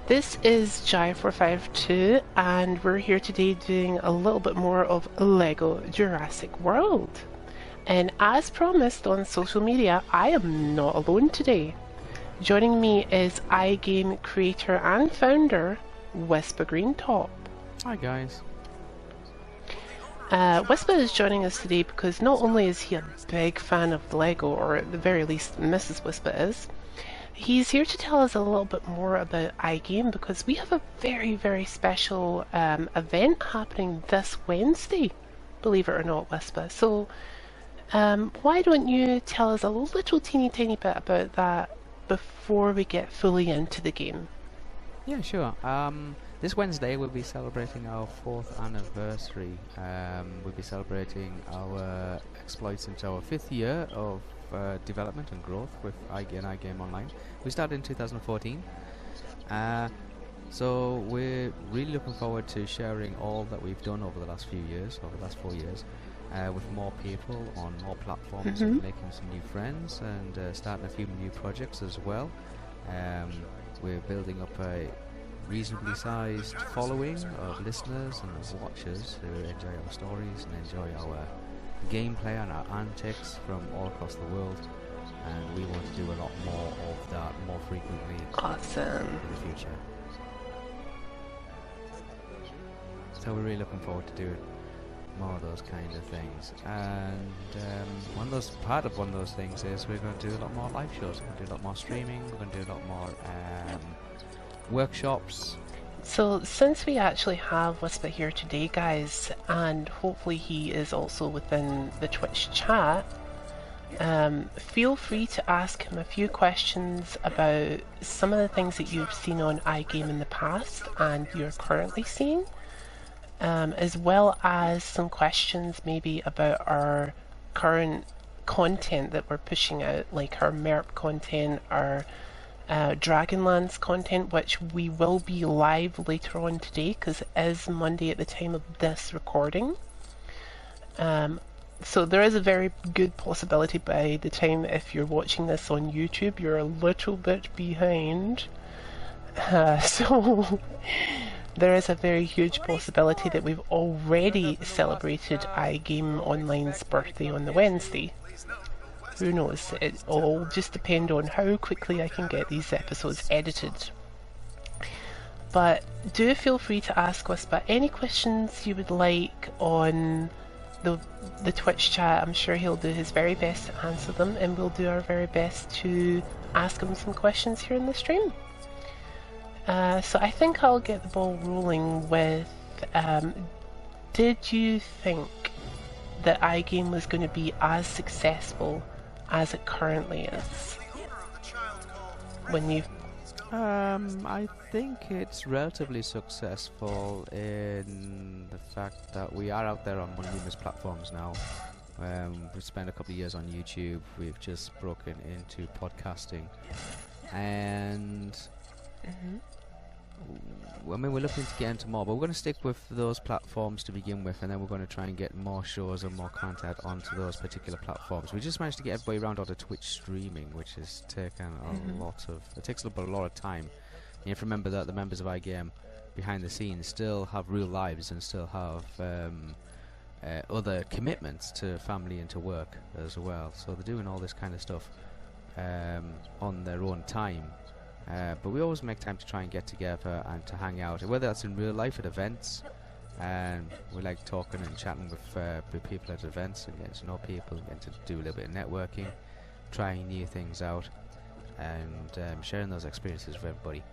This is Jai452 and we're here today doing a little bit more of Lego Jurassic World. And as promised on social media, I am not alone today. Joining me is iGame creator and founder, Wispa Greentop. Hi guys. Wispa is joining us today because not only is he a big fan of Lego, or at the very least Mrs. Wispa is, he's here to tell us a little bit more about iGame because we have a very, very special event happening this Wednesday, believe it or not, Wispa. So why don't you tell us a little teeny tiny bit about that before we get fully into the game? Yeah, sure. This Wednesday we'll be celebrating our 4th anniversary. We'll be celebrating our exploits into our 5th year of development and growth with iGame Online. We started in 2014. So we're really looking forward to sharing all that we've done over the last few years, over the last 4 years, with more people on more platforms, and making some new friends and starting a few new projects as well. We're building up a reasonably sized following of listeners and of watchers who enjoy our stories and enjoy our gameplay and our antics from all across the world, and we want to do a lot more of that more frequently in the future. So we're really looking forward to doing more of those kind of things, and part of one of those things is we're going to do a lot more live shows. We're going to do a lot more streaming. We're going to do a lot more workshops. So since we actually have Wispa here today, guys, and hopefully he is also within the Twitch chat, feel free to ask him a few questions about some of the things that you've seen on iGame in the past and you're currently seeing, as well as some questions maybe about our current content that we're pushing out, like our MERP content, our Dragonlance content, which we will be live later on today because it is Monday at the time of this recording. So there is a very good possibility by the time, if you're watching this on YouTube, you're a little bit behind. So there is a very huge possibility that we've already celebrated iGame Online's birthday on the Wednesday. Who knows? It all just depends on how quickly I can get these episodes edited. But do feel free to ask Wispa any questions you would like on the Twitch chat. I'm sure he'll do his very best to answer them, and we'll do our very best to ask him some questions here in the stream. So I think I'll get the ball rolling with, did you think that iGame was going to be as successful as it currently is? When you I think it's relatively successful in the fact that we are out there on numerous platforms now. We've spent a couple of years on YouTube. We've just broken into podcasting, and I mean, we're looking to get into more, but we're going to stick with those platforms to begin with, and then we're going to try and get more shows and more content onto those particular platforms. We just managed to get everybody around onto Twitch streaming, which has taken a lot of... It takes up a lot of time. You have to remember that the members of iGame behind the scenes still have real lives and still have other commitments to family and to work as well. So they're doing all this kind of stuff on their own time. But we always make time to try and get together and to hang out, whether that's in real life at events, and we like talking and chatting with people at events and getting to know people, getting to do a little bit of networking, trying new things out, and sharing those experiences with everybody.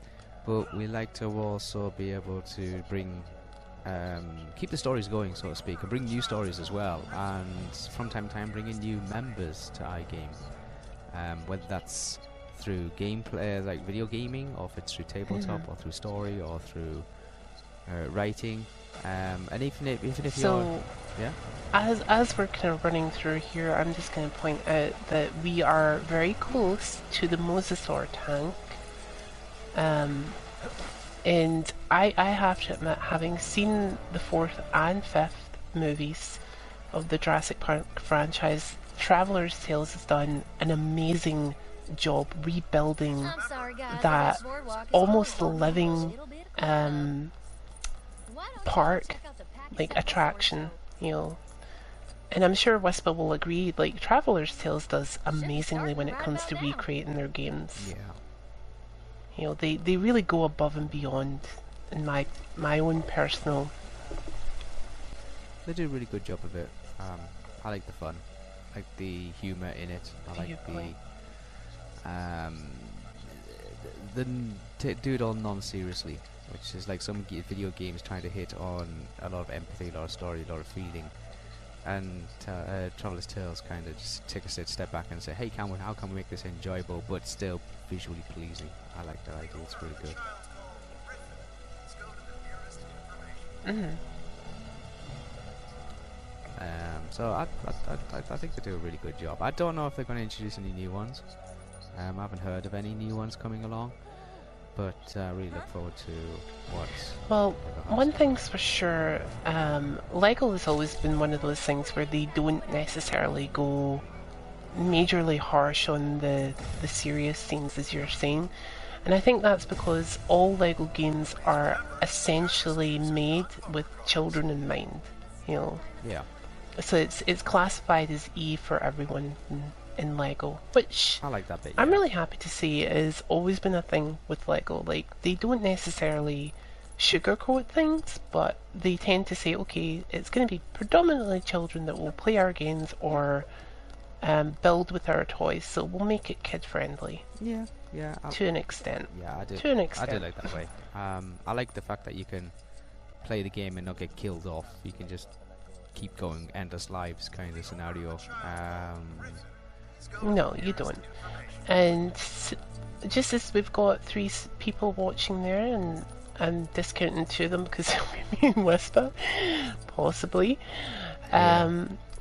But we like to also be able to bring, keep the stories going, so to speak, and bring new stories as well, and from time to time bring in new members to iGame, whether that's through gameplay, like video gaming, or if it's through tabletop, or through story, or through writing, and even if so you're, yeah. As we're kind of running through here, I'm just going to point out that we are very close to the Mosasaur tank, and I have to admit, having seen the 4th and 5th movies of the Jurassic Park franchise, Traveller's Tales has done an amazing job rebuilding I'm sorry, guys. that This boardwalk is almost full of living a little bit of um, Why don't y'all park, check out the package like I got for attraction, you? you know. And I'm sure Wispa will agree, like Traveller's Tales does amazingly when it comes to recreating their games. Yeah. You know, they really go above and beyond in my own personal. They do a really good job of it. I like the fun, I like the humour in it. I like do it all non-seriously, which is like some video games trying to hit on a lot of empathy, a lot of story, a lot of feeling. And Traveller's Tales kind of just take a step back and say, hey, how can we make this enjoyable but still visually pleasing? I like that idea, it's really good. So I think they do a really good job. I don't know if they're going to introduce any new ones. I haven't heard of any new ones coming along, but I really look forward to what's... Well, one thing's for sure, Lego has always been one of those things where they don't necessarily go majorly harsh on the serious scenes, as you're saying. And I think that's because all Lego games are essentially made with children in mind, you know. Yeah. So it's classified as E for everyone in Lego, which I like that bit. I'm really happy to see has always been a thing with Lego. Like, they don't necessarily sugarcoat things, but they tend to say, okay, it's going to be predominantly children that will play our games or build with our toys, so we'll make it kid friendly. Yeah. To an extent. Yeah, I do. To an extent. I do like that way. I like the fact that you can play the game and not get killed off. You can just keep going, endless lives kind of scenario. No, you don't. And just as we've got 3 people watching there, and I'm discounting 2 of them because we're in Wispa, possibly.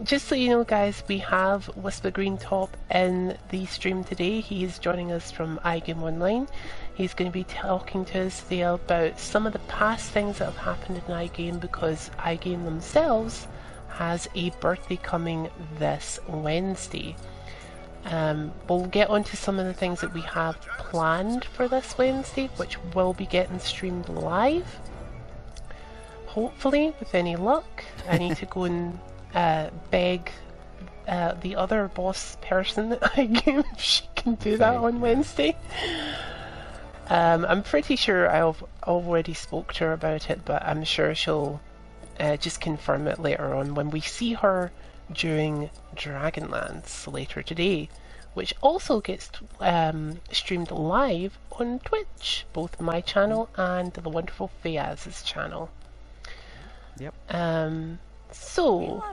Just so you know, guys, we have Wispa Greentop in the stream today. He is joining us from iGame Online. He's going to be talking to us today about some of the past things that have happened in iGame, because iGame themselves has a birthday coming this Wednesday. We'll get onto some of the things that we have planned for this Wednesday, which will be getting streamed live. Hopefully, with any luck. I need to go and beg the other boss person at iGame if she can do that on Wednesday. I'm pretty sure I've already spoke to her about it, but I'm sure she'll just confirm it later on when we see her during Dragonlance later today, which also gets streamed live on Twitch, both my channel and the wonderful Fayaz's channel. Yep. So,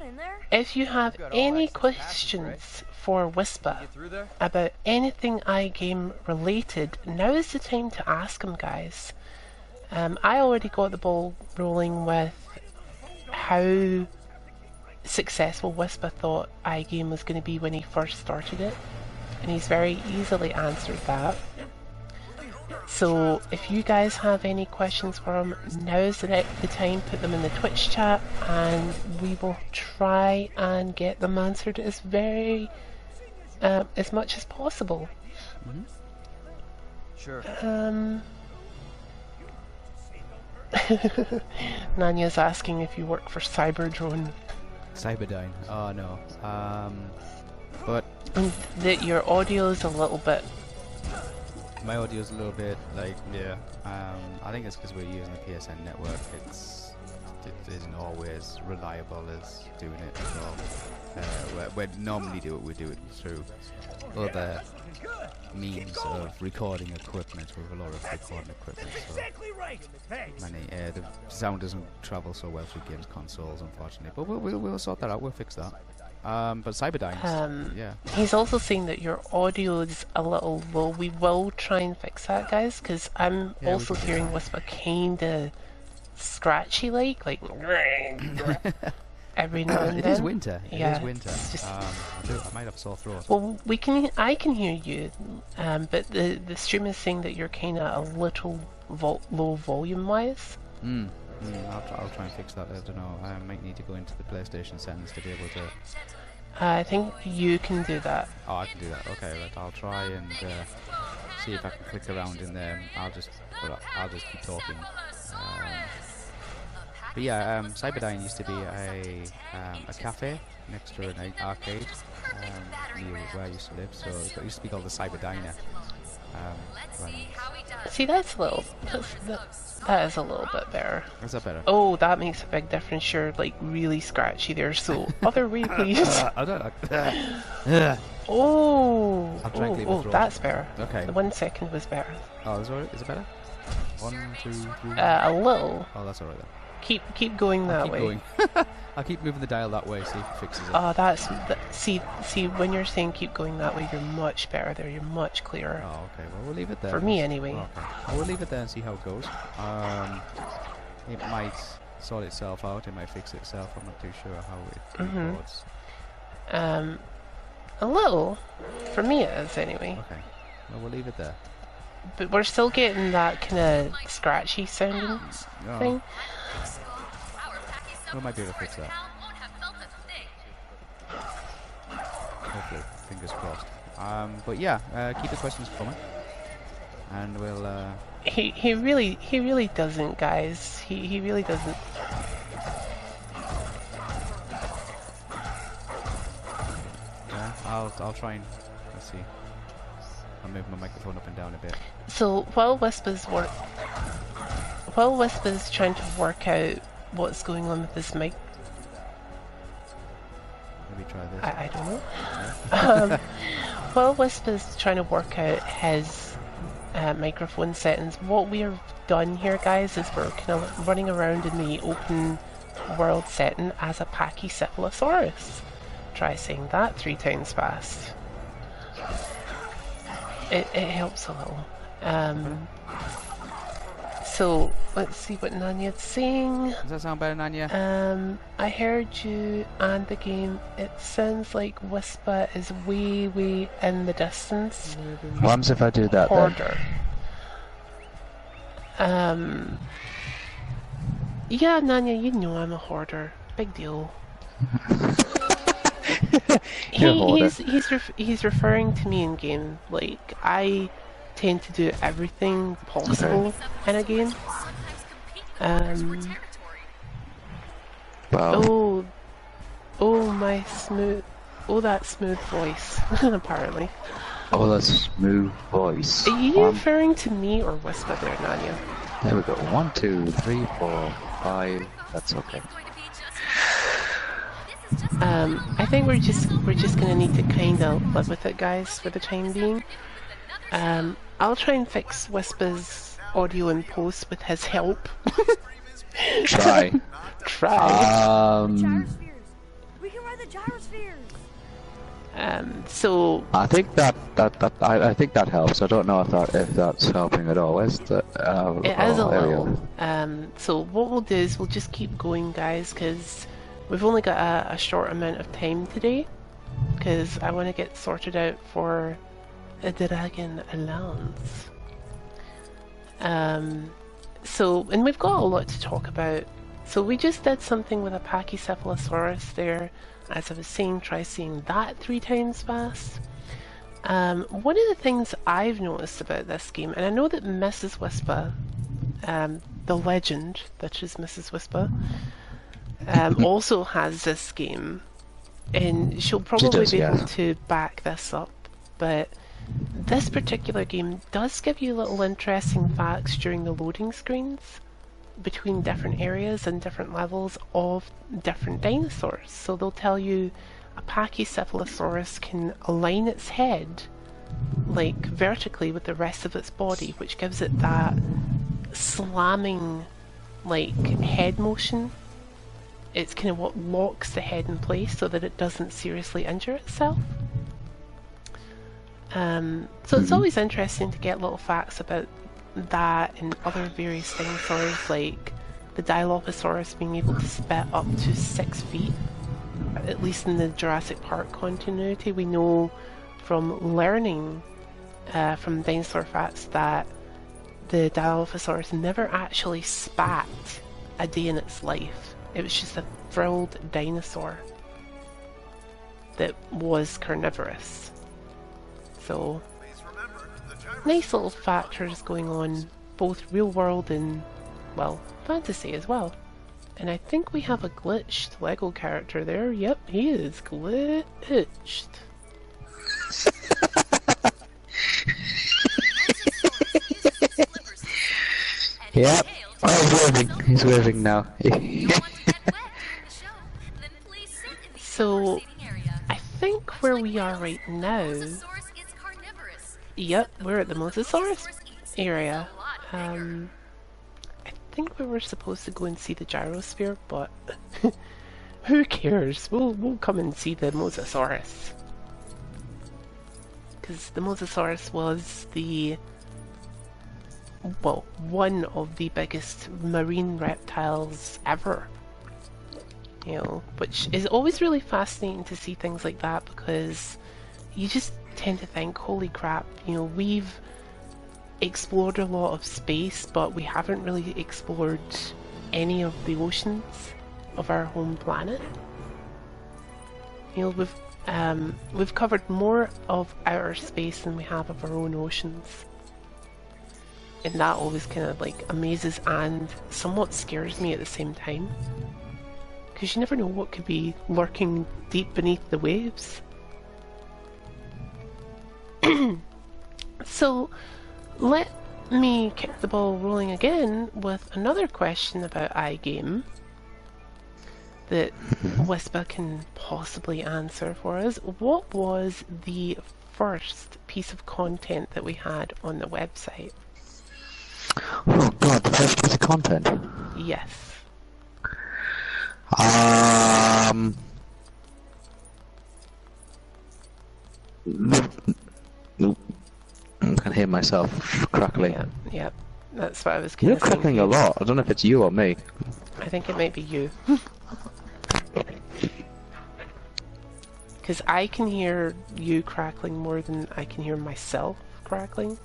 if you have any questions for Wispa about anything iGame related, now is the time to ask them, guys. I already got the ball rolling with how successful Wispa thought iGame was going to be when he first started it, and he's very easily answered that. So if you guys have any questions for him, now's the time, put them in the Twitch chat and we will try and get them answered as much as possible. Sure. Nanya's asking if you work for Cyberdyne. Cyberdyne. Oh no. But that your audio is a little bit. My audio's a little bit like, yeah. I think it's because we're using the PSN network. It isn't always reliable as doing it. So we normally do it through other means of recording equipment. We have a lot of recording equipment, so the sound doesn't travel so well through games consoles, unfortunately. But we'll sort that out. We'll fix that. But Cyberdyne, yeah. He's also saying that your audio is a little low. We will try and fix that, guys, because I'm also hearing Wispa kinda scratchy, like every now and then. It is winter. Yeah, it is winter. Just I might have a sore throat. well, I can hear you, but the stream is saying that you're kind of a little low volume-wise. I'll try and fix that. I don't know. I might need to go into the PlayStation settings to be able to I think you can do that. Oh, I can do that. Okay, right. I'll try and see if I can click around in there. I'll just keep talking. But yeah, Cyberdyne used to be a cafe next to an arcade near where I used to live. So it used to be called the Cyberdiner. See, that's a little. That is a little bit better. Is that better? Oh, that makes a big difference. You're like really scratchy there. So other way, please. I don't. Oh, I'll try and clear my throat. that's better. Okay. The 1 second was better. Oh, is it better? 1, 2, 3. A little. Oh, that's alright then. Keep going that way. Going. I'll keep moving the dial that way, see if it fixes it. Oh, see, when you're saying keep going that way, you're much better there. You're much clearer. Oh, okay. Well, we'll leave it there. For me, anyway. Okay. Well, we'll leave it there and see how it goes. It might sort itself out. It might fix itself. I'm not too sure how it records. A little. For me, it is anyway. Okay. Well, we'll leave it there. But we're still getting that kind of scratchy sounding thing. We might be able to fix that. Hopefully, fingers crossed. But yeah, keep the questions coming, and we'll. He really doesn't, guys. He really doesn't. Yeah, I'll try and let's see. I'll move my microphone up and down a bit. So while Wispa's trying to work out what's going on with this mic. Maybe try this. I don't know. While Wispa's trying to work out his microphone settings, what we've done here, guys, is we're kind of running around in the open world setting as a Pachycephalosaurus. Try saying that 3 times fast. It helps a little. So let's see what Nanya's saying. Does that sound better, Nanya? I heard you and the game. It sounds like Wispa is way in the distance. What happens if I do that Hoarder. Yeah, Nanya, you know I'm a hoarder. Big deal. He's referring to me in game. Like, I tend to do everything possible in a game. Wow. Oh my smooth. Oh, that smooth voice. Apparently. Oh, that's a smooth voice. Are you referring to me or Wispa there, Nanya? There we go. 1, 2, 3, 4, 5. That's okay. I think we're just gonna need to kind of live with it, guys, for the time being. I'll try and fix Wispa's audio in post with his help. Try. Try. We can ride the gyrospheres. So I think that I think that helps. I don't know if that's helping at all. Where's the? it is a there we little. go. So what we'll do is we'll just keep going, guys, because we've only got a short amount of time today. Because I want to get sorted out for a Dragonlance. So, and we've got a lot to talk about. So we just did something with a Pachycephalosaurus there. As I was saying, try saying that 3 times fast. One of the things I've noticed about this game, and I know that Mrs. Wispa, the legend that is Mrs. Wispa, also has this game, and she'll probably be able to back this up, but this particular game does give you little interesting facts during the loading screens between different areas and different levels of different dinosaurs. So they'll tell you a Pachycephalosaurus can align its head like vertically with the rest of its body, which gives it that slamming like head motion. It's kind of what locks the head in place so that it doesn't seriously injure itself. So it's always interesting to get little facts about that and other various dinosaurs, like the Dilophosaurus being able to spit up to 6 feet, at least in the Jurassic Park continuity. We know from learning from dinosaur facts that the Dilophosaurus never actually spat a day in its life. It was just a thrilled dinosaur. that was carnivorous. So, nice little factors going on, both real world and, well, fantasy as well. And I think we have a glitched Lego character there. Yep, he is glitched. Yep. Oh, he's waving. He's waving now. So, I think where we are right now... Yep, we're at the Mosasaurus area. I think we were supposed to go and see the Gyro Spirit, but who cares? We'll come and see the Mosasaurus. Because the Mosasaurus was the... well, one of the biggest marine reptiles ever. You know, which is always really fascinating to see things like that, because you just tend to think, holy crap, you know, we've explored a lot of space, but we haven't really explored any of the oceans of our home planet. You know, we've covered more of outer space than we have of our own oceans. And that always kind of like amazes and somewhat scares me at the same time. Because you never know what could be lurking deep beneath the waves. So, let me kick the ball rolling again with another question about iGame that Wispa can possibly answer for us. What was the first piece of content that we had on the website? Oh god, the first piece of content? Yes. Nope. I can hear myself crackling. Yep. That's what I was You're kind of crackling a lot. I don't know if it's you or me. I think it might be you. Because I can hear you crackling more than I can hear myself crackling.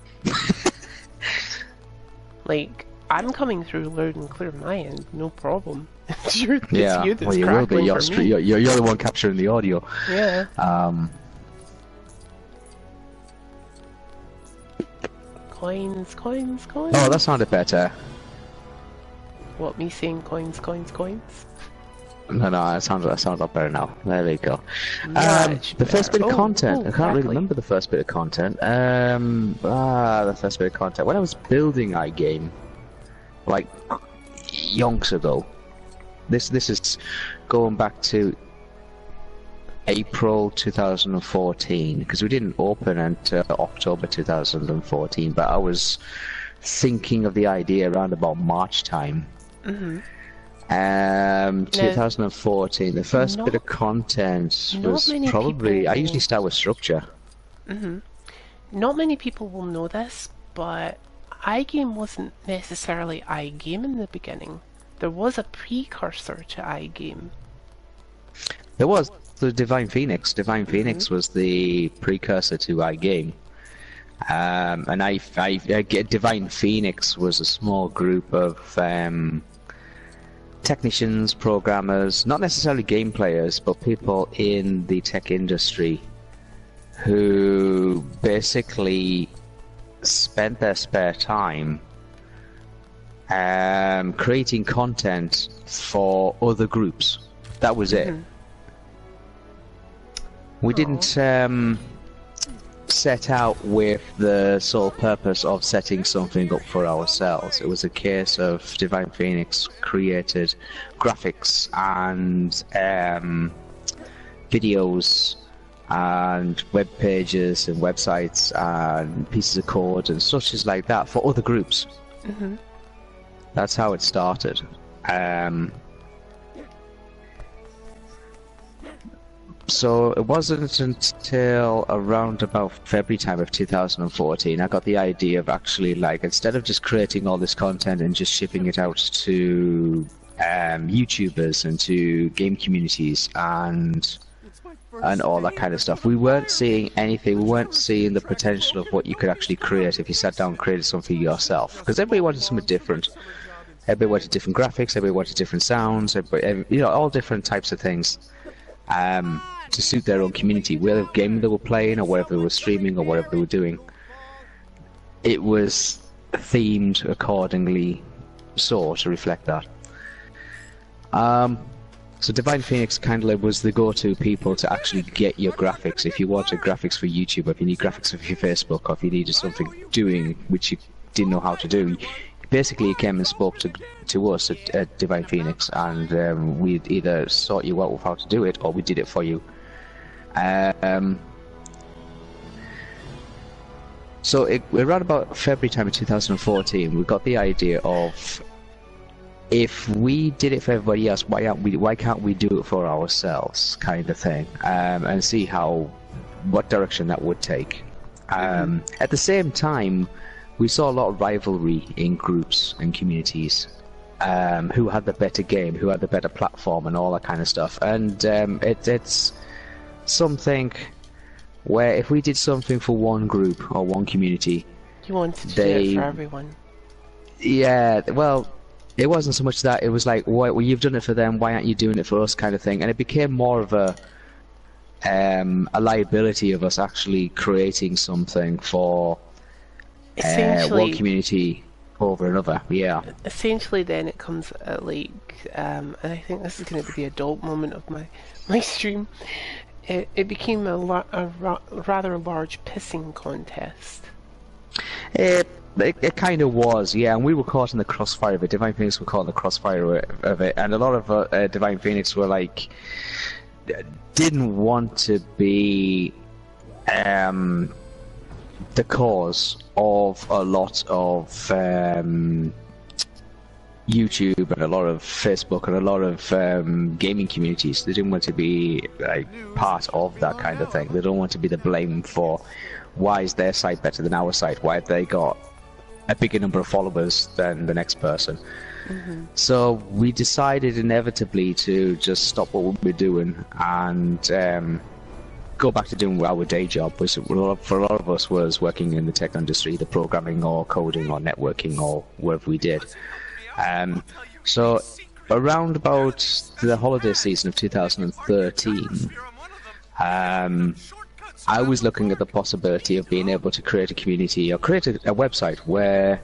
Like, I'm coming through loud and clear on my end, no problem. It's you that's well, you will be. crackling for me. You're the one capturing the audio. Yeah. Coins, coins, coins. Oh, that sounded better. What, me saying coins, coins, coins? No, it sounds a lot better now. There we go. Much the first bit of better. content. I can't really exactly. remember the first bit of content. The first bit of content. When I was building iGame, like yonks ago. This is going back to April 2014, because we didn't open until October 2014. But I was thinking of the idea around about March time. 2014. The first bit of content was probably. I usually start with structure. Not many people will know this, but iGame wasn't necessarily iGame in the beginning. There was a precursor to iGame. There was the Divine Phoenix. Divine Phoenix was the precursor to iGame. And Divine Phoenix was a small group of technicians, programmers, not necessarily game players, but people in the tech industry who basically spent their spare time creating content for other groups. That was it. We didn't set out with the sole purpose of setting something up for ourselves. It was a case of Divine Phoenix created graphics and videos and web pages and websites and pieces of code and such as like that for other groups. That's how it started. So it wasn't until around about February time of 2014 I got the idea of actually, like, instead of just creating all this content and just shipping it out to YouTubers and to game communities and all that kind of stuff, we weren't seeing anything. We weren't seeing the potential of what you could actually create if you sat down and created something yourself, because everybody wanted something different. Everybody wanted different graphics, everybody wanted different sounds, everybody, all different types of things. to suit their own community, whatever game they were playing or whatever they were streaming or whatever they were doing. It was themed accordingly, so to reflect that. So Divine Phoenix kind of was the go-to people to actually get your graphics. If you wanted graphics for YouTube, or if you need graphics for your Facebook, or if you needed something doing which you didn't know how to do, basically you came and spoke to us at Divine Phoenix, and we'd either sort you out with how to do it, or we did it for you. So around about February time of 2014, we got the idea of, if we did it for everybody else, why can't we do it for ourselves, kind of thing, and see what direction that would take. At the same time, we saw a lot of rivalry in groups and communities, who had the better game, who had the better platform, and all that kind of stuff. And it's something where if we did something for one group or one community, you wanted to do it for everyone. Yeah, well, it wasn't so much that, it was like, well, you've done it for them, why aren't you doing it for us, kind of thing. And it became more of a liability of us actually creating something for one community over another. Yeah. Essentially, then it comes at and I think this is going to be the adult moment of my stream. It became a rather large pissing contest. It kind of was, yeah, and we were caught in the crossfire of it. Divine Phoenix were caught in the crossfire of it, and a lot of Divine Phoenix were like, didn't want to be the cause of a lot of YouTube and a lot of Facebook and a lot of gaming communities. They didn't want to be like part of that kind of thing. They don't want to be the blame for why is their site better than our site? Why have they got a bigger number of followers than the next person? So we decided inevitably to just stop what we were doing and go back to doing our day job, which for a lot of us was working in the tech industry, the programming or coding or networking or whatever we did. So around about the holiday season of 2013, I was looking at the possibility of being able to create a community or create a website where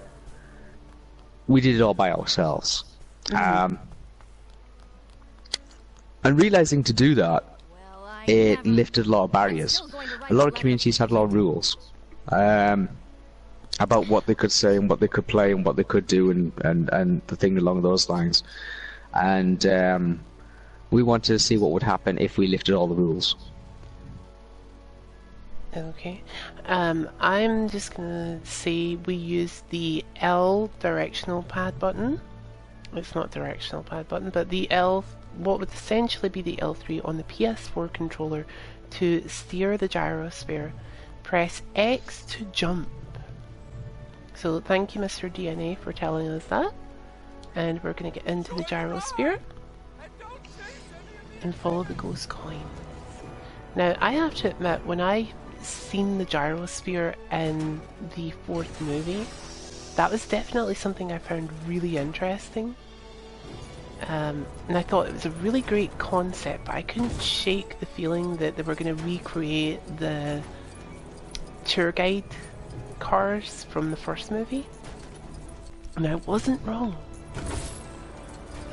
we did it all by ourselves. And realizing to do that, it lifted a lot of barriers. A lot of communities had a lot of rules about what they could say and what they could play and what they could do and the thing along those lines. And we wanted to see what would happen if we lifted all the rules. Okay, I'm just gonna say we use the L directional pad button. It's not directional pad button, but the L, what would essentially be the L3 on the PS4 controller to steer the Gyro Spirit. Press X to jump. So thank you, Mr. DNA, for telling us that. And we're gonna get into the Gyro Spirit and follow the ghost coins. Now, I have to admit, when I seen the Gyro Spirit in the fourth movie, that was definitely something I found really interesting. And I thought it was a really great concept, but I couldn't shake the feeling that they were going to recreate the tour guide cars from the first movie. And I wasn't wrong.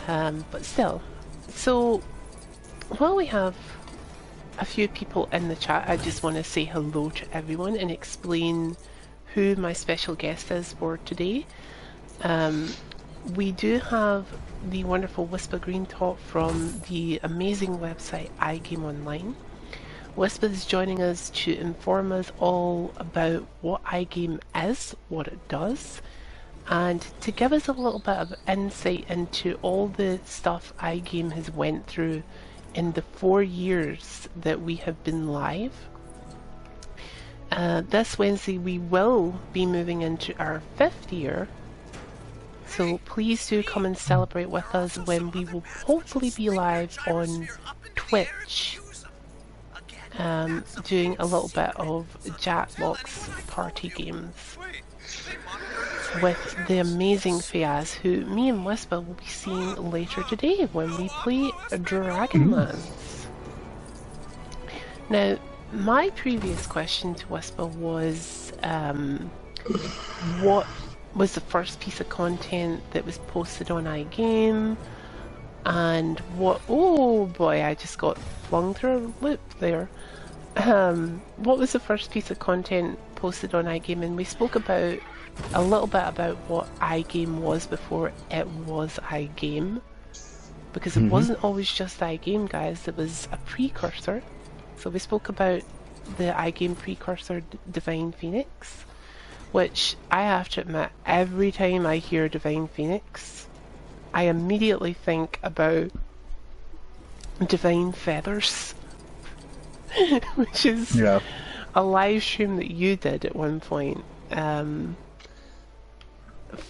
But still. So, while we have a few people in the chat, I just want to say hello to everyone and explain who my special guest is for today. We do have the wonderful Wispa Greentop from the amazing website iGame Online. Wispa is joining us to inform us all about what iGame is, what it does, and to give us a little bit of insight into all the stuff iGame has went through in the 4 years that we have been live. This Wednesday we will be moving into our 5th year, so please do come and celebrate with us when we will hopefully be live on Twitch, doing a little bit of Jackbox party games with the amazing Fayaz, who me and Wispa will be seeing later today when we play Dragonlance. Now, my previous question to Wispa was, what was the first piece of content that was posted on iGame? And what... Oh boy, I just got flung through a loop there. What was the first piece of content posted on iGame? And we spoke about a little bit about what iGame was before it was iGame. Because it wasn't always just iGame, guys. It was a precursor. So we spoke about the iGame precursor, Divine Phoenix, which I have to admit, every time I hear Divine Phoenix, I immediately think about Divine Feathers, which is a live stream that you did at one point.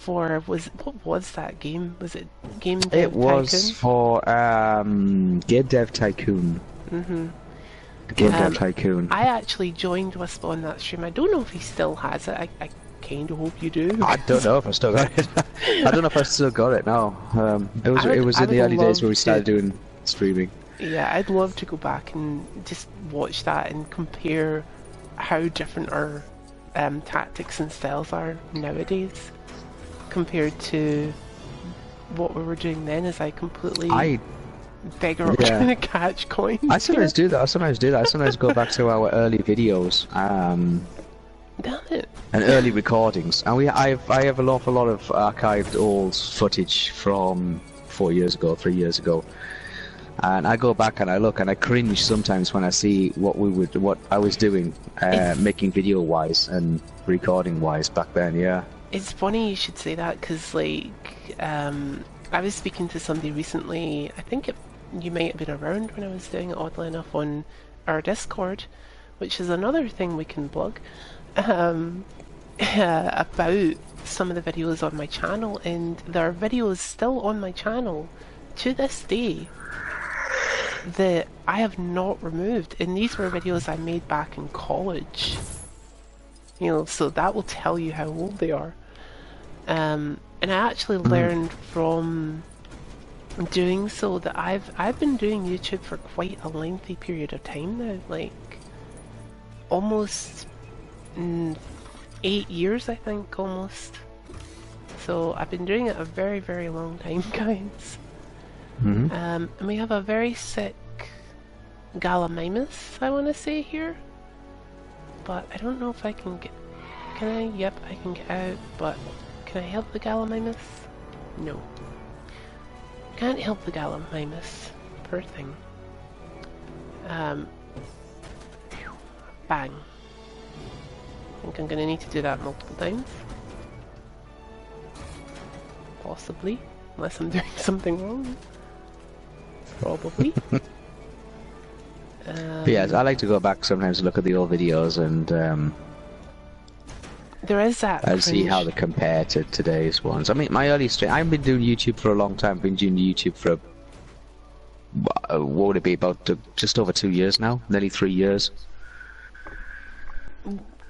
What was that game? Was it Game Dev Tycoon? It was for Game Dev Tycoon. Game Dev Tycoon. I actually joined Wispa on that stream. I don't know if he still has it. I kind of hope you do. I don't know if I still got it. I don't know if I still got it now. It was in the early days where we started doing streaming. Yeah, I'd love to go back and just watch that and compare how different our tactics and styles are nowadays compared to what we were doing then, as I completely beggar up trying to catch coins. I sometimes do that. I sometimes go back to our early videos. Damn it. And early recordings. And I have an awful lot of archived old footage from 4 years ago, 3 years ago. And I go back and I look and I cringe sometimes when I see what I was doing, making video wise and recording wise back then. Yeah. It's funny you should say that, because like I was speaking to somebody recently. I think you might have been around when I was doing it, oddly enough, on our Discord, which is another thing we can plug, about some of the videos on my channel, and there are videos still on my channel to this day that I have not removed, and these were videos I made back in college. You know, so that will tell you how old they are. And I actually learned from doing so that I've been doing YouTube for quite a lengthy period of time now, like almost 8 years, I think, almost. So I've been doing it a very, very long time, guys. And we have a very sick Gallimimus, I want to say here, but I don't know if I can get. Can I? Yep, I can get out, but can I help the Gallimimus? No. Can't help the Gallimimus. Poor thing. Bang. I think I'm gonna need to do that multiple times. Possibly. Unless I'm doing something wrong. Probably. Yes, I like to go back sometimes and look at the old videos and there is that and see how they compare to today's ones. I mean, my early stream, I've been doing YouTube for a long time. I've been doing YouTube for what would it be, about just over 2 years now, nearly 3 years.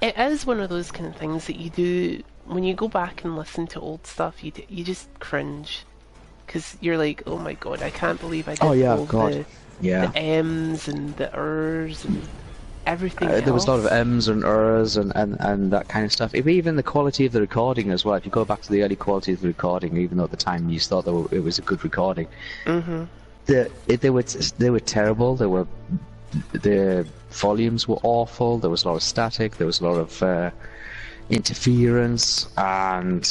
It is one of those kind of things that you do when you go back and listen to old stuff. You just cringe, because you're like, oh my god, I can't believe I did all the M's and the R's and everything else. There was a lot of M's and R's and that kind of stuff. Even the quality of the recording as well. If you go back to the early quality of the recording, even though at the time you thought it was a good recording, they were terrible. The volumes were awful. There was a lot of static. There was a lot of interference, and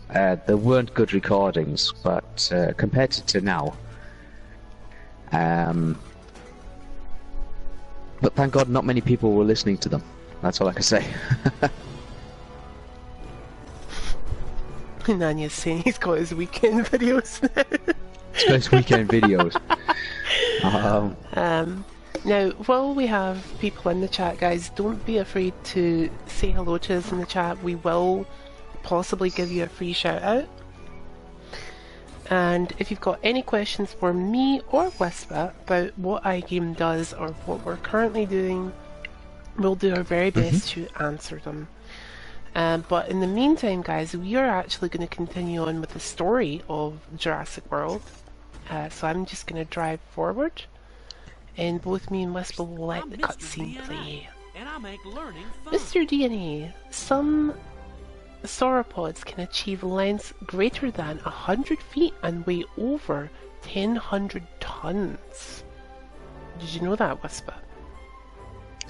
there weren't good recordings. But compared to now, but thank God not many people were listening to them. That's all I can say. Nanya's saying he's got his weekend videos now. His weekend videos. Now, while we have people in the chat, guys, don't be afraid to say hello to us in the chat. We will possibly give you a free shout out. And if you've got any questions for me or Wispa about what iGame does or what we're currently doing, we'll do our very best to answer them. But in the meantime, guys, we are actually going to continue on with the story of Jurassic World. So I'm just going to drive forward. and both me and Wispa will let the cutscene play. And I make learning fun. Mr. DNA, some sauropods can achieve lengths greater than 100 feet and weigh over 1,000 tons. Did you know that, Wispa?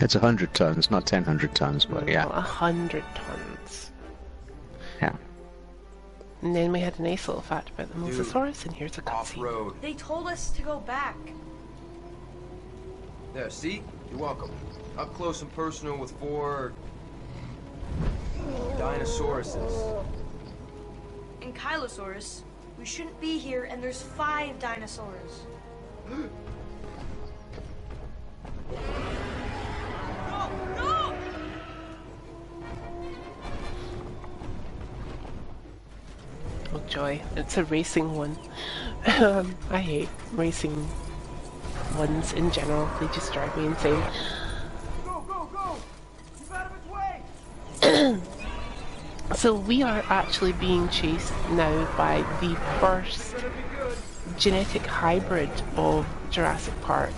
It's 100 tons, not 1,000 tons, but yeah. 100 tons. Yeah. And then we had a nice little fact about the Mosasaurus, and here's a cutscene. Off-road. They told us to go back. There, see? You're welcome. Up close and personal with 4... Dinosauruses. And Kylosaurus. We shouldn't be here, and there's 5 dinosaurs. No! Oh joy, it's a racing one. I hate racing ones in general, they just drive me insane. Go, go, go! Keep out of its way! So we are actually being chased now by the first genetic hybrid of Jurassic Park,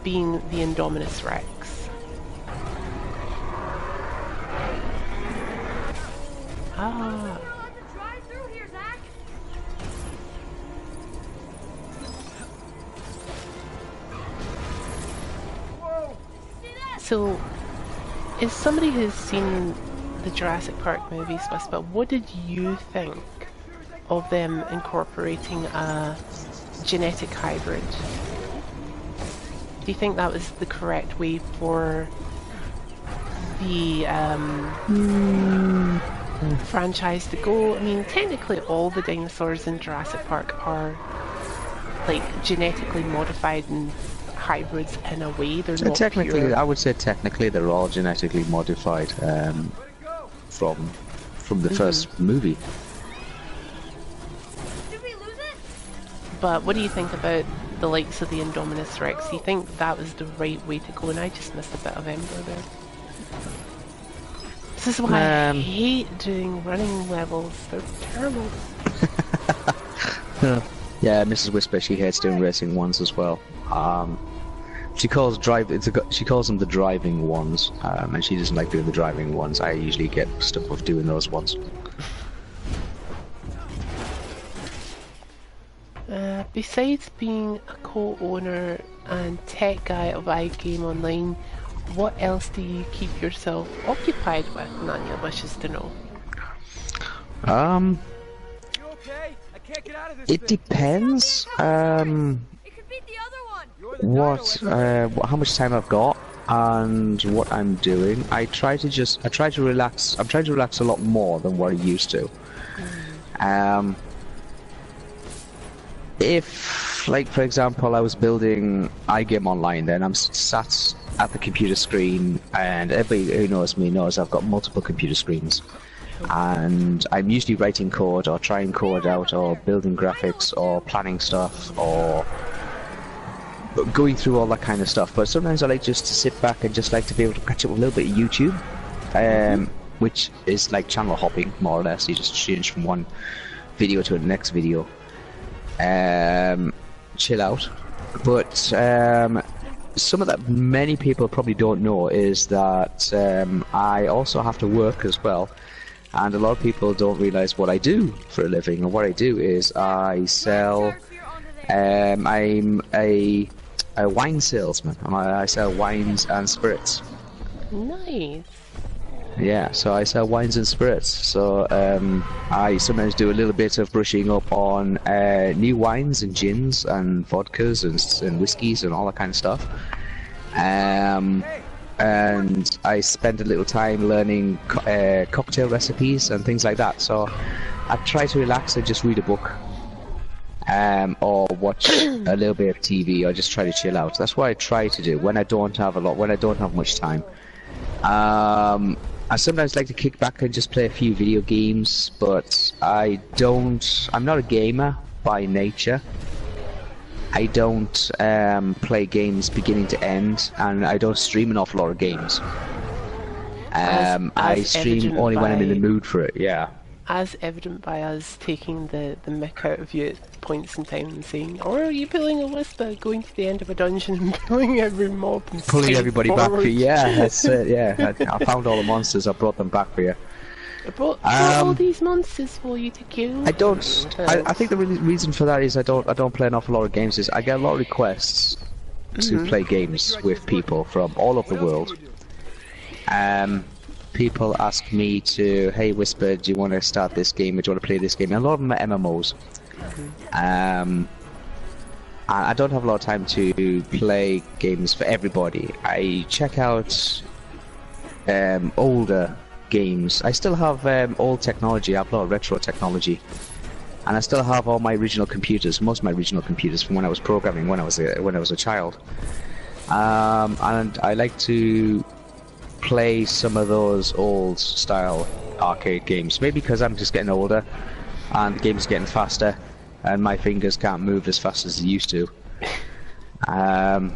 being the Indominus Rex. Ah. So, as somebody who's seen the Jurassic Park movies, Wispa, what did you think of them incorporating a genetic hybrid? Do you think that was the correct way for the franchise to go? I mean, technically all the dinosaurs in Jurassic Park are like genetically modified and hybrids in a way. They're not technically pure. I would say technically they're all genetically modified from the first movie. Did we lose it? But what do you think about the likes of the Indominus Rex? Do you think that was the right way to go? And I just missed a bit of Ember there. This is why I hate doing running levels. They're terrible. Yeah, Mrs. Wispa, she hates doing racing ones as well. She calls them the driving ones, and she doesn't like doing the driving ones. I usually get stuck with doing those ones. Besides being a co-owner and tech guy of iGame Online, what else do you keep yourself occupied with? Nanya wishes to know. You okay? I can't get out of this It thing. depends. It could beat the other one. You're the dino How much time I've got and what I'm doing. I try to relax. I'm trying to relax a lot more than what I used to. If, like, for example, I was building iGame Online, then I'm sat at the computer screen, and everybody who knows me knows I've got multiple computer screens. And I'm usually writing code, or trying code out, or building graphics, or planning stuff, or going through all that kind of stuff. But sometimes I like just to sit back and just like to be able to catch up with a little bit of YouTube, which is like channel hopping, more or less. You just change from one video to the next video. Chill out. But some of that many people probably don't know is that I also have to work as well, and a lot of people don't realize what I do for a living. And what I do is I sell. I'm a wine salesman. I sell wines and spirits. Nice. Yeah, so I sell wines and spirits. So I sometimes do a little bit of brushing up on new wines and gins and vodkas and whiskies and all that kind of stuff. And I spend a little time learning cocktail recipes and things like that. So I try to relax and just read a book, or watch a little bit of TV, or just try to chill out. That's what I try to do when I don't have much time. I sometimes like to kick back and just play a few video games, but I'm not a gamer by nature. I don't play games beginning to end, and I don't stream an awful lot of games. I stream only when I'm in the mood for it, yeah. as evident by us taking the mick out of you at points in time and saying, or are you pulling a Wispa, going to the end of a dungeon and pulling every mob and Pulling everybody back forward? for you. Yeah, that's it, yeah. I found all the monsters, I brought them back for you. I brought all these monsters for you to kill. I don't. I think the reason for that is I don't play an awful lot of games. Is I get a lot of requests to play games with people from all over the world. People ask me to, hey Whisper, do you want to start this game? Or do you want to play this game? And a lot of them are MMOs. I don't have a lot of time to play games for everybody. I check out older games. I still have old technology. I have a lot of retro technology, and I still have all my original computers. Most of my original computers from when I was programming when I was a child. And I like to play some of those old style arcade games. Maybe because I'm just getting older, and the game's getting faster, and my fingers can't move as fast as they used to.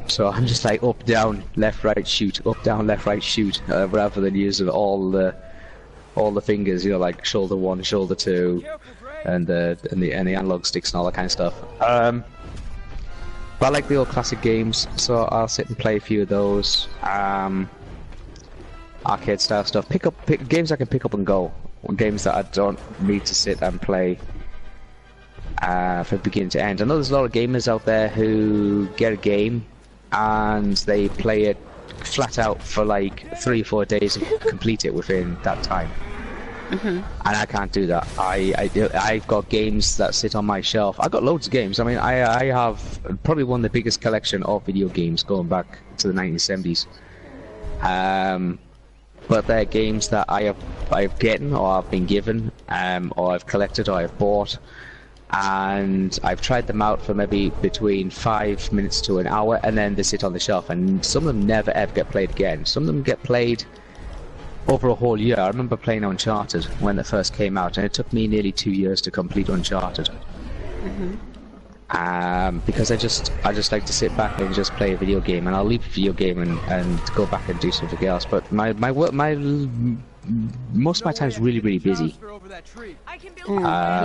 So I'm just like up, down, left, right, shoot, up, down, left, right, shoot, rather than using all the fingers, you know, like shoulder 1, shoulder 2, and the analog sticks and all that kind of stuff. But I like the old classic games, so I'll sit and play a few of those. Arcade style stuff. Pick games I can pick up and go. Games that I don't need to sit and play from beginning to end. I know there's a lot of gamers out there who get a game and they play it flat out for like 3 or 4 days and complete it within that time. And I can't do that. I've got games that sit on my shelf. I've got loads of games. I mean, I have probably one of the biggest collection of video games going back to the 1970s. But they're games that I've gotten, or I've been given, or I've collected, or I've bought, and I've tried them out for maybe between 5 minutes to an hour, and then they sit on the shelf. And some of them never ever get played again. Some of them get played over a whole year. I remember playing Uncharted when it first came out, and it took me nearly 2 years to complete Uncharted. Because I just like to sit back and just play a video game, and I'll leave a video game and go back and do something else. But my most of my time is really busy.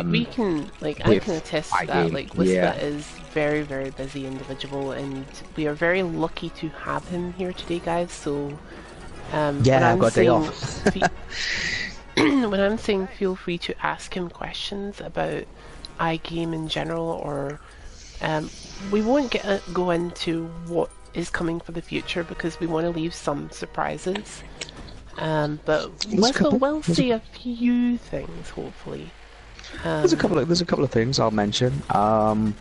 We can, like, I can attest to that. Like, Wispa yeah. is very busy individual, and we are very lucky to have him here today, guys. So yeah, I've got a day off. When I'm saying feel free to ask him questions about iGame in general, or we won't go into what is coming for the future because we want to leave some surprises. But we'll see a few things, hopefully. There's a couple of things I'll mention. I've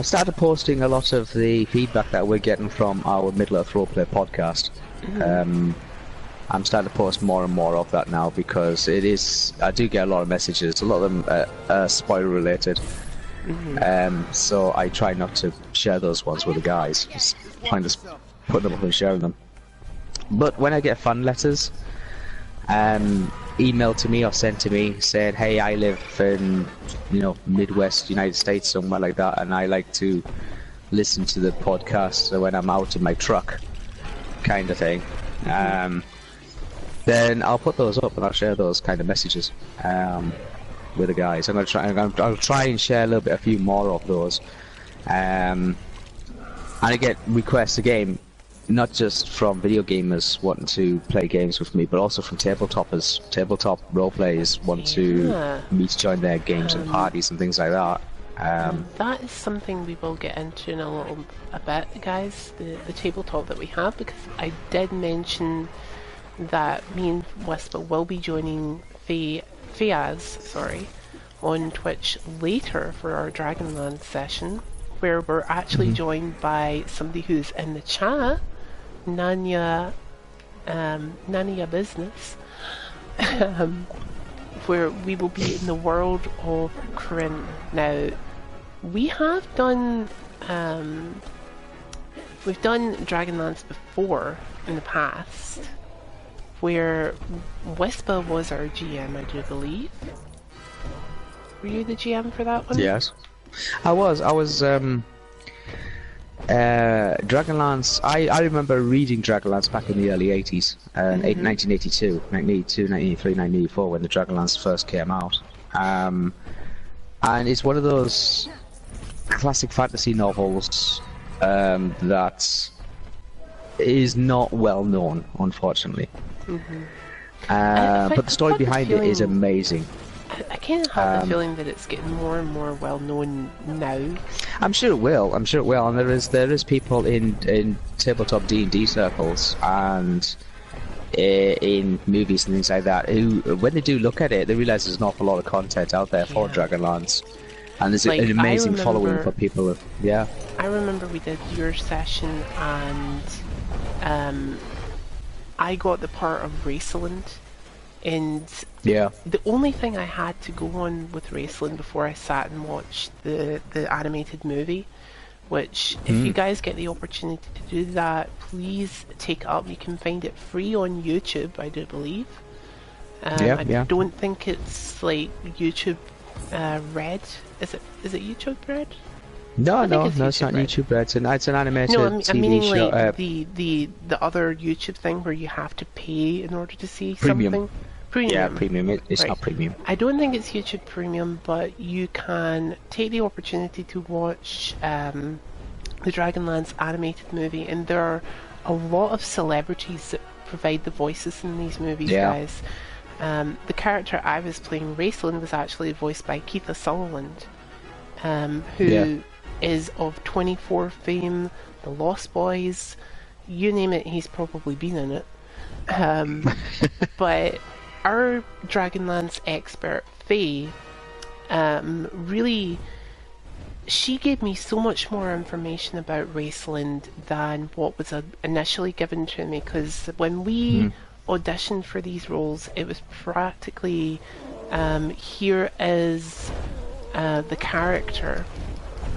started posting a lot of the feedback that we're getting from our Middle Earth Roleplay podcast. I'm starting to post more and more of that now because I do get a lot of messages. A lot of them are spoiler related. So I try not to share those ones with the guys. It's pointless putting them up and sharing them. But when I get fan letters, emailed to me or sent to me saying, hey, I live in, Midwest United States, somewhere like that, and I like to listen to the podcast when I'm out in my truck, kind of thing. Then I'll put those up and I'll share those kind of messages with the guys. I'll try and share a few more of those. And I get requests again, not just from video gamers wanting to play games with me, but also from tabletop role players want to me to join their games and parties and things like that. That is something we will get into in a bit, guys. The tabletop that we have, because I did mention that me and Wispa will be joining Fayaz, on Twitch later for our Dragonlance session, where we're actually joined by somebody who's in the chat, Nanya Business, where we will be in the world of Corinne. Now, we have done we've done Dragonlance before in the past, where Wispa was our GM, I do believe. Were you the GM for that one? Yes, I was. Dragonlance, I remember reading Dragonlance back in the early 80s, 1982, 1983, 1984, when the Dragonlance first came out. And it's one of those classic fantasy novels that is not well known, unfortunately. But the story behind it is amazing. I kind of have the feeling that it's getting more and more well known now. I'm sure it will. I'm sure it will. And there is people in tabletop D&D circles and in movies and things like that who, when they do look at it, they realise there's an awful lot of content out there for Dragonlance, and there's an amazing following for people. Yeah. I remember we did your session, and I got the part of Raceland. And the only thing I had to go on with Raceland before I sat and watched the animated movie, which if you guys get the opportunity to do that, please take it up. You can find it free on YouTube, I do believe. I don't think it's like YouTube Red. Is it YouTube Red? No, it's not YouTube Red. It's an animated TV I'm meaning show. Like the other YouTube thing where you have to pay in order to see Premium. something. Premium. Yeah, premium. It's Right. not premium. I don't think it's YouTube Premium, but you can take the opportunity to watch the Dragonlance animated movie, and there are a lot of celebrities that provide the voices in these movies, guys. The character I was playing, Raceland, was actually voiced by Keith Sutherland, who is of 24 fame, The Lost Boys, you name it, he's probably been in it. But our Dragonlance expert, Faye, really, she gave me so much more information about Raceland than what was initially given to me, because when we auditioned for these roles, it was practically, here is the character.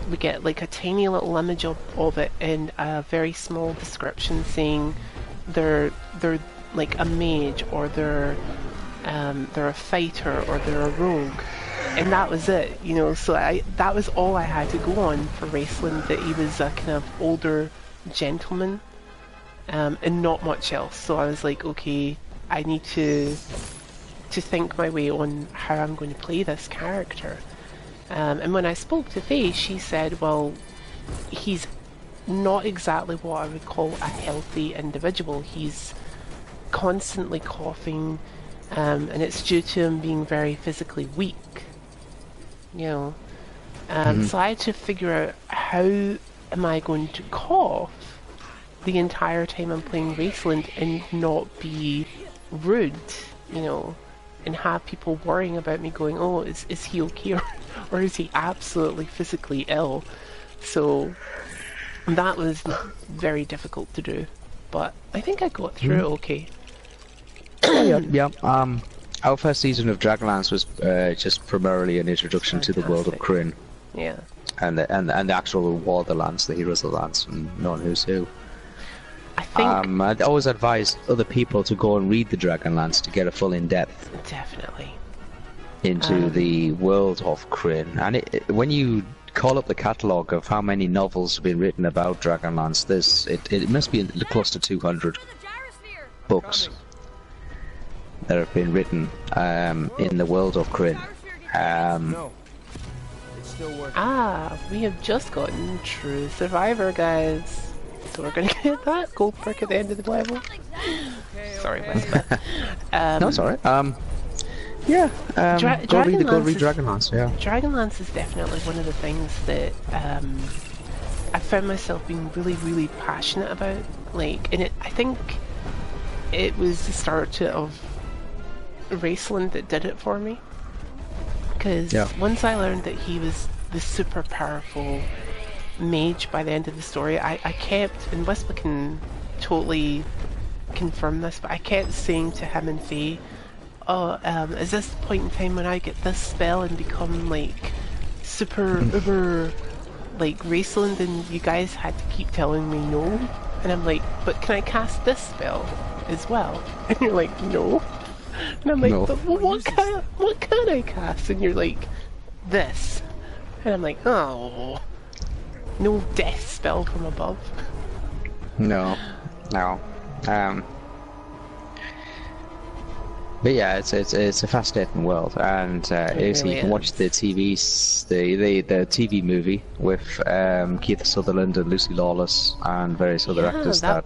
We get like a tiny little image of it and a very small description saying they're like a mage, or they're a fighter, or they're a rogue, and that was it, you know. So that was all I had to go on for Raceland, that he was a kind of older gentleman, and not much else. So I was like, okay, I need to think my way on how I'm going to play this character. And when I spoke to Faye, she said, well, he's not exactly what I would call a healthy individual. He's constantly coughing, and it's due to him being very physically weak, you know. So I had to figure out, how am I going to cough the entire time I'm playing Raceland and not be rude, you know, and have people worrying about me going, oh, is he okay, or is he absolutely physically ill? So that was very difficult to do, but I think I got through it okay. Our first season of Dragonlance was just primarily an introduction to the world of Kryn. Yeah. And the actual War of the Lance, the heroes of the Lance, and knowing who's who. I think I'd always advise other people to go and read the Dragonlance to get a full in-depth definitely into the world of Kryn. And when you call up the catalogue of how many novels have been written about Dragonlance, it must be close to 200 books that have been written in the world of Kryn. We have just gotten True Survivor, guys. So we're gonna get that gold perk at the end of the level. Sorry, Wispa. No, it's alright. Go read Dragonlance, yeah. Dragonlance is definitely one of the things that I found myself being really, really passionate about. Like, and I think it was the start of Raceland that did it for me. Because once I learned that he was the super powerful mage by the end of the story, I kept, and Wispa can totally confirm this, but I kept saying to him and Faye, is this the point in time when I get this spell and become like super uber like Raceland? And you guys had to keep telling me no, and I'm like, but can I cast this spell as well? And you're like, no. And I'm like, No. but what can I cast? And you're like, this. And I'm like, oh. No death spell from above. No, no. But yeah, it's a fascinating world, and really you can watch the the TV movie with Keith Sutherland and Lucy Lawless and various other actors. That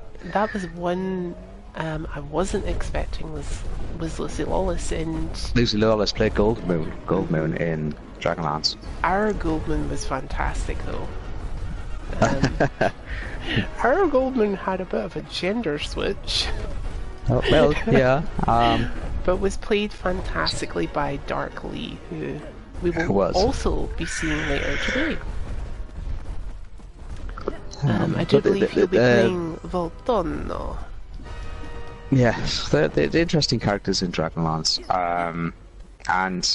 was one I wasn't expecting was Lucy Lawless, and Lucy Lawless played Goldmoon in Dragonlance. our Goldman was fantastic though. Her Goldman had a bit of a gender switch. Oh, well, yeah. But was played fantastically by Dark Lee, who we will Was. also be seeing later today. I do believe he'll be playing Voltono. Yes, the interesting characters in Dragonlance, and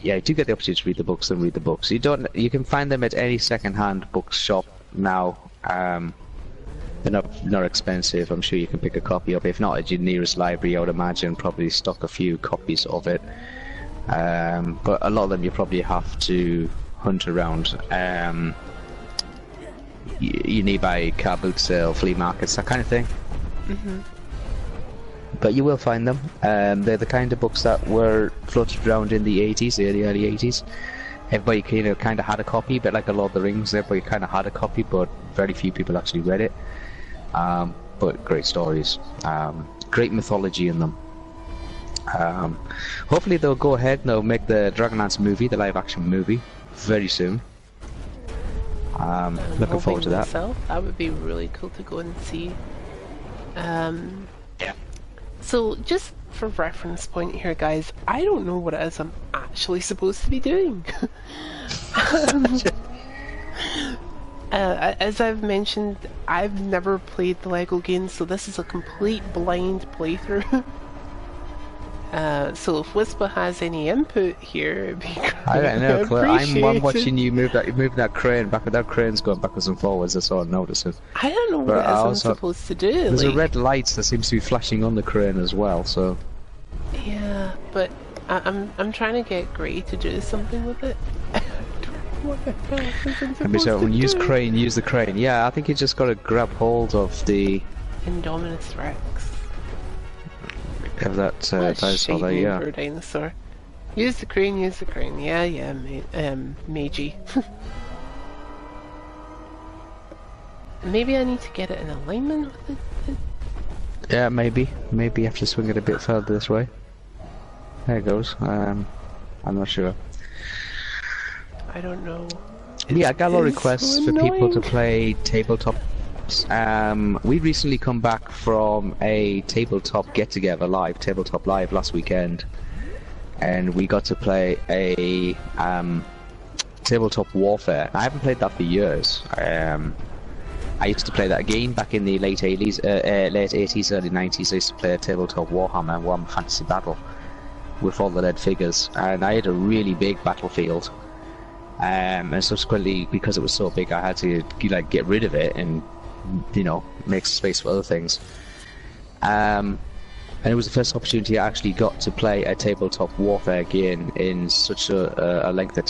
yeah, you do get the opportunity to read the books. Then read the books. You can find them at any second-hand bookshop now. They're not expensive. I'm sure you can pick a copy up. If not, at your nearest library, I would imagine probably stock a few copies of it. But a lot of them you probably have to hunt around. You need by car boot sale, flea markets, that kind of thing. Mm-hmm. But you will find them. They're the kind of books that were floated around in the 80s, the early 80s. Everybody kind of had a copy, but like a Lord of the Rings, everybody kind of had a copy, but very few people actually read it. But great stories, great mythology in them. Hopefully they'll go ahead and they'll make the Dragonlance movie, the live-action movie, very soon. Looking forward to that. Myself, that would be really cool to go and see. Yeah. So, just for reference point here, guys, I don't know what it is I'm actually supposed to be doing. As I've mentioned, I've never played the Lego games, so this is a complete blind playthrough. So if Wispa has any input here, it'd be great. I don't know, Claire. I'm watching appreciated. you move that crane back. That crane's going backwards and forwards. That's all I'm noticing. I don't know what But it is I'm also- supposed to do. There's a like- red light that seems to be flashing on the crane as well. So Yeah, but I'm trying to get Gray to do something with it. I don't know what the hell is I'm maybe supposed so. to When use do. crane, use the crane. Yeah, I think you just got to grab hold of Indominus Rex. that What a dinosaur shite there. name Yeah. for a dinosaur. Use the crane, use the crane. Yeah, Meiji. Maybe I need to get it in alignment with it. Yeah, maybe you have to swing it a bit further this way. There it goes. I'm not sure. I don't know. Yeah, I got a lot of It's requests so for people to annoying. play tabletop. We recently come back from a tabletop get-together tabletop live last weekend, and we got to play a tabletop warfare. I haven't played that for years. I used to play that game back in the late 80s, early 90s. I used to play a tabletop Warhammer Fantasy Battle with all the lead figures, and I had a really big battlefield. And subsequently, because it was so big, I had to get rid of it and make space for other things. And it was the first opportunity I actually got to play a tabletop warfare game in such a length of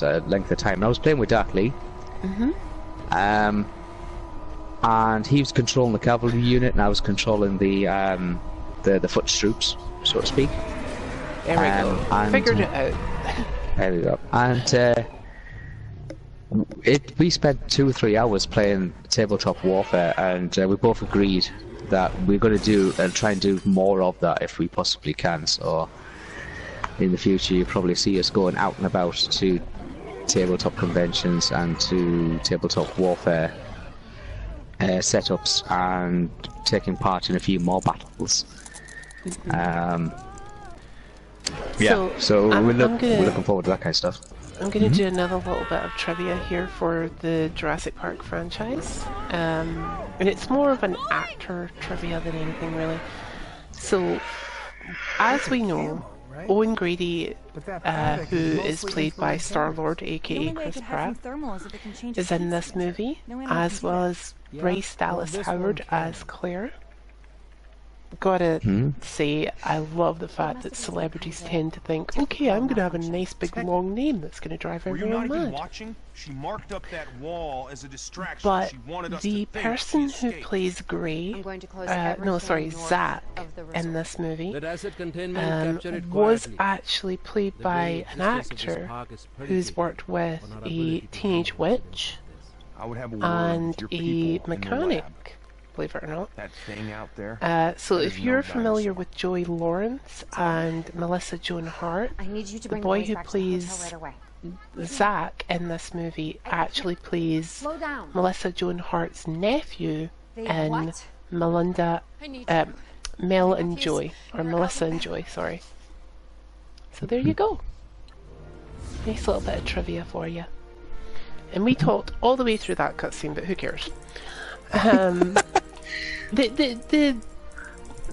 time. And I was playing with Dark Lee. Mm-hmm. And he was controlling the cavalry unit, and I was controlling the foot troops, so to speak. There we go. and- Figured it out. There we go. And we spent 2 or 3 hours playing tabletop warfare, and we both agreed that we're going to try and do more of that if we possibly can. So in the future, you'll probably see us going out and about to tabletop conventions and to tabletop warfare setups and taking part in a few more battles. So I'm we're gonna- looking forward to that kind of stuff. I'm going to do another little bit of trivia here for the Jurassic Park franchise. And it's more of an actor trivia than anything really. So, as we know, Owen Grady, who is played by Star-Lord, aka Chris Pratt, is in this movie, as well as Bryce Dallas Howard as Claire. gotta say, I love the fact that celebrities tend to think, okay, I'm gonna have a nice big long name that's gonna drive Were you everyone not even mad. watching? She marked up that wall as a distraction. But She wanted us the to think person she who escaped. plays Gray, I'm going to close no, sorry, everything north Zach, of the in resort. this movie, Let asset containment capture it was quietly. actually played The by very an existence of this actor park is pretty who's big worked with on our a ability to teenage handle incidents witch I would have a word and with your a people in the lab. mechanic, believe it or not. That thing out there. So that if is you're no familiar dinosaur. with Joey Lawrence and Melissa Joan Hart, I need you to the bring boy boys who back to the hotel plays right away. Zach in this movie actually plays Slow down. Melissa Joan Hart's nephew They in what? Melinda, I need Mel and Joy, or Melissa and Joy, sorry. So there you go. Nice little bit of trivia for you. And we talked all the way through that cutscene, but who cares?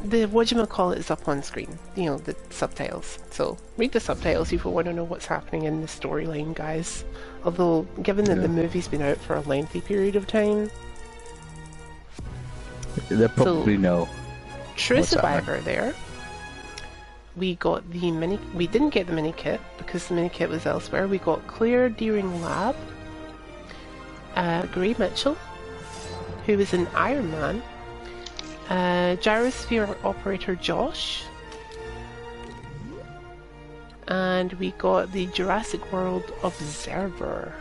The whatchamacallit is up on screen, you know, the subtitles. So read the subtitles if you want to know what's happening in the storyline, guys. Although, given that the movie's been out for a lengthy period of time, They probably know. True What's Survivor there. We got the mini. We didn't get the mini kit because the mini kit was elsewhere. We got Claire Deering Lab, Gray Mitchell, who was in Iron Man, Gyro Spirit operator Josh, and we got the Jurassic World Observer.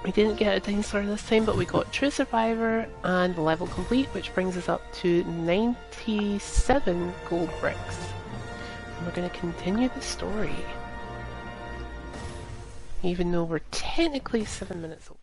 We didn't get a dinosaur this time, but we got True Survivor and Level Complete, which brings us up to 97 gold bricks. And we're going to continue the story, even though we're technically 7 minutes over.